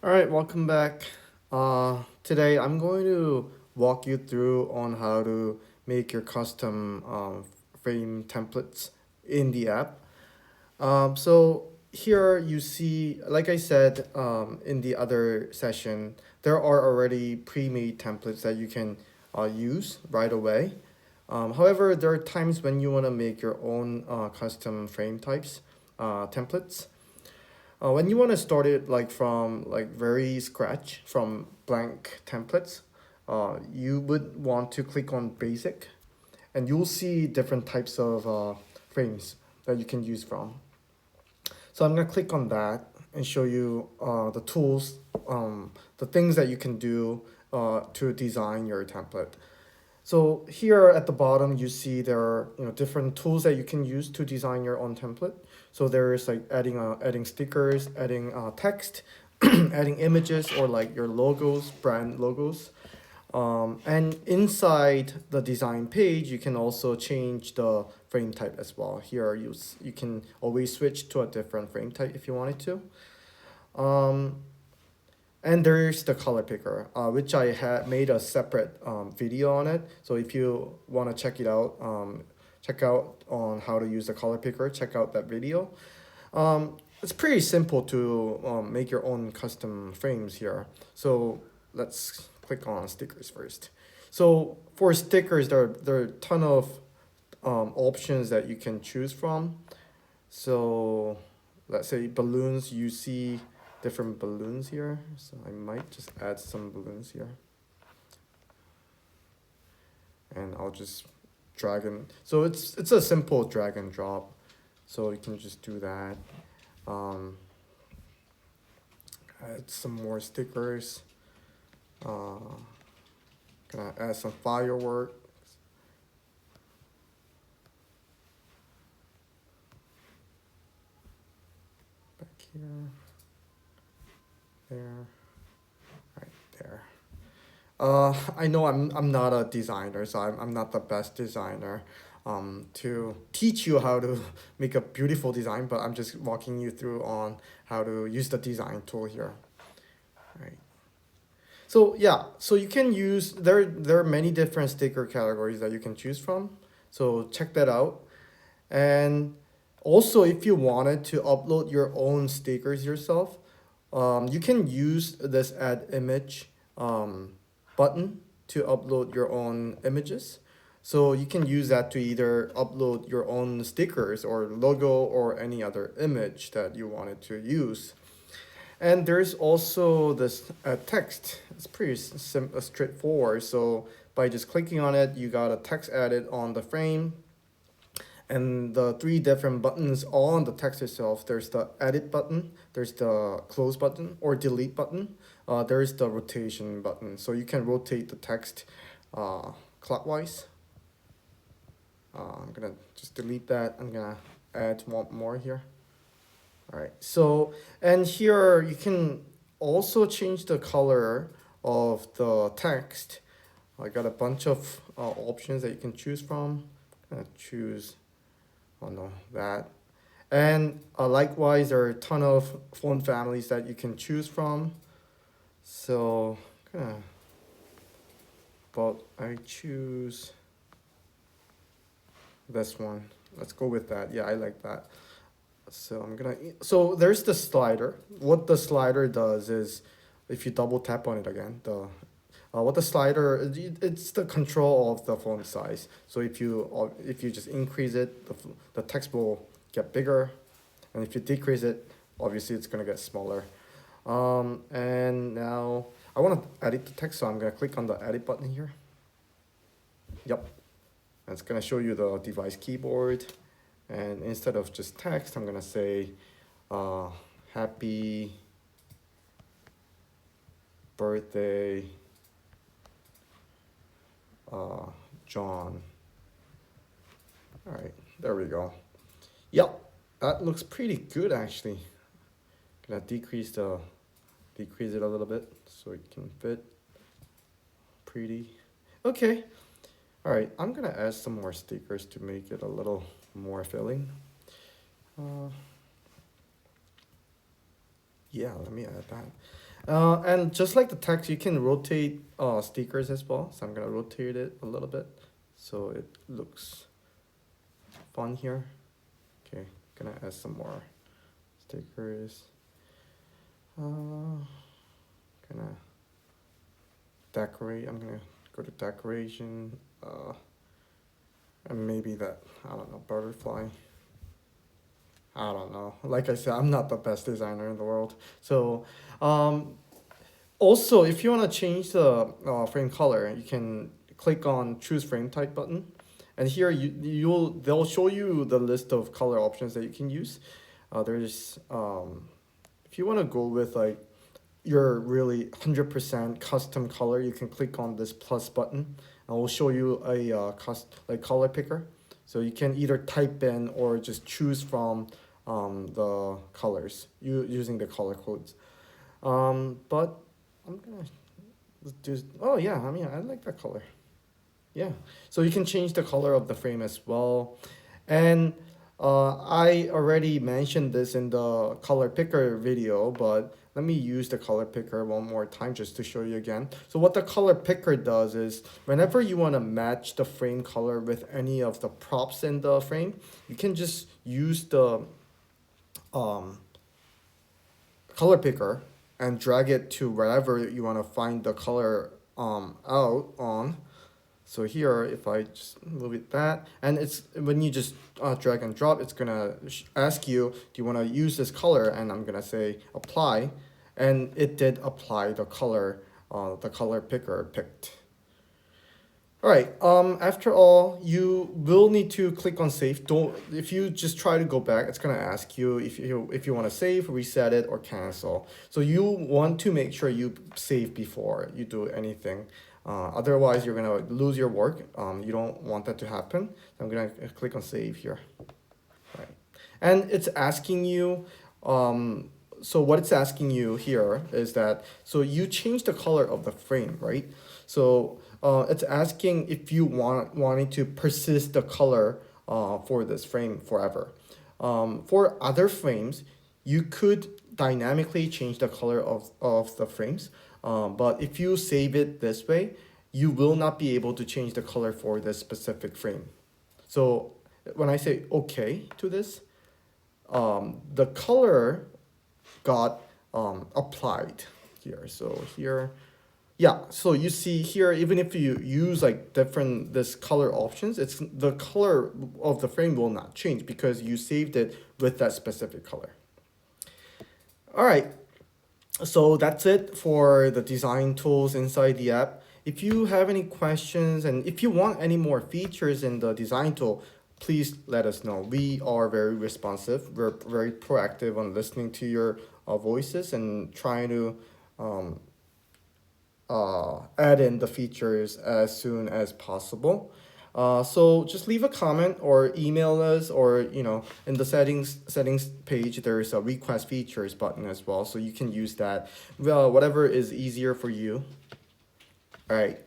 All right, welcome back. Today I'm going to walk you through on how to make your custom frame templates in the app. So here you see, like I said in the other session, there are already pre-made templates that you can use right away. However, there are times when you want to make your own custom frame types, templates. When you want to start it like from like very scratch from blank templates, you would want to click on basic, and you'll see different types of frames that you can use from. So I'm gonna click on that and show you the tools, the things that you can do to design your template. So here at the bottom, you see there are different tools that you can use to design your own template. So there is like adding stickers, adding text, adding images or like your logos, brand logos. And inside the design page, you can also change the frame type as well. Here you can always switch to a different frame type if you wanted to. And there's the color picker, which I had made a separate video on it. So if you want to check out on how to use the color picker, check out that video. It's pretty simple to make your own custom frames here. So let's click on stickers first. So for stickers, there are a ton of options that you can choose from. So let's say balloons, you see different balloons here. So I might just add some balloons here. And I'll just drag and, so it's a simple drag and drop. So you can just do that. Add some more stickers. Gonna add some fireworks. Back here. There. Right there. I know I'm not a designer, so I'm not the best designer to teach you how to make a beautiful design, but I'm just walking you through on how to use the design tool here. Right. So yeah, so you can use, there are many different sticker categories that you can choose from. So check that out. And also, if you wanted to upload your own stickers yourself, you can use this add image button to upload your own images. So you can use that to either upload your own stickers or logo or any other image that you wanted to use. And there's also this text. It's pretty straightforward. So by just clicking on it, you got a text added on the frame. And the three different buttons on the text itself, there's the edit button, there's the close button or delete button, there's the rotation button. So you can rotate the text clockwise. I'm gonna just delete that. I'm gonna add one more here. All right, so, and here you can also change the color of the text. I got a bunch of options that you can choose from. I'm gonna choose, oh no, that. And likewise, there are a ton of font families that you can choose from. So, but I choose this one. Let's go with that. Yeah, I like that. So I'm gonna, so there's the slider. What the slider does is, if you double tap on it again, what the slider, it's the control of the font size. So if you just increase it, the text will get bigger, and if you decrease it, obviously it's gonna get smaller. And now I want to edit the text, so I'm gonna click on the edit button here. Yep, and it's gonna show you the device keyboard. And instead of just text, I'm gonna say, happy birthday, John. All right, there we go. Yep, that looks pretty good actually. Gonna decrease it a little bit so it can fit pretty. Okay, all right, I'm gonna add some more stickers to make it a little more filling. Yeah, let me add that. And just like the text, you can rotate stickers as well. So I'm gonna rotate it a little bit so it looks fun here. Okay, gonna add some more stickers. Gonna decorate. I'm gonna go to decoration. And maybe that, I don't know, butterfly. I don't know. Like I said, I'm not the best designer in the world. So, also, if you want to change the frame color, you can click on choose frame type button. And here they'll show you the list of color options that you can use. There's if you want to go with like your really 100% custom color, you can click on this plus button, and we'll show you a like color picker. So you can either type in or just choose from the colors using the color codes. But I'm gonna do. Oh yeah, I mean I like that color. Yeah, so you can change the color of the frame as well, and I already mentioned this in the color picker video, but let me use the color picker one more time just to show you again. So what the color picker does is whenever you want to match the frame color with any of the props in the frame, you can just use the um, color picker and drag it to wherever you want to find the color out on. So here, if I just move it that, and it's when you just drag and drop, it's gonna ask you, do you want to use this color? And I'm gonna say apply, and it did apply the color picker picked. All right. After all, you will need to click on save. Don't if you just try to go back, it's gonna ask you if you want to save, reset it, or cancel. So you want to make sure you save before you do anything. Otherwise, you're gonna lose your work. You don't want that to happen. I'm gonna click on save here. All right, and it's asking you. So what it's asking you here is that so you change the color of the frame, right? So it's asking if you wanting to persist the color for this frame forever. For other frames, you could dynamically change the color of the frames. But if you save it this way, you will not be able to change the color for this specific frame. So when I say okay to this, the color got applied here. So here, yeah, so you see here, even if you use like different this color options, it's the color of the frame will not change because you saved it with that specific color. All right, so that's it for the design tools inside the app. If you have any questions and if you want any more features in the design tool, please let us know. We are very responsive. We're very proactive on listening to your voices and trying to add in the features as soon as possible. So just leave a comment or email us, or in the settings page there's a request features button as well, so you can use that. Well, whatever is easier for you. All right.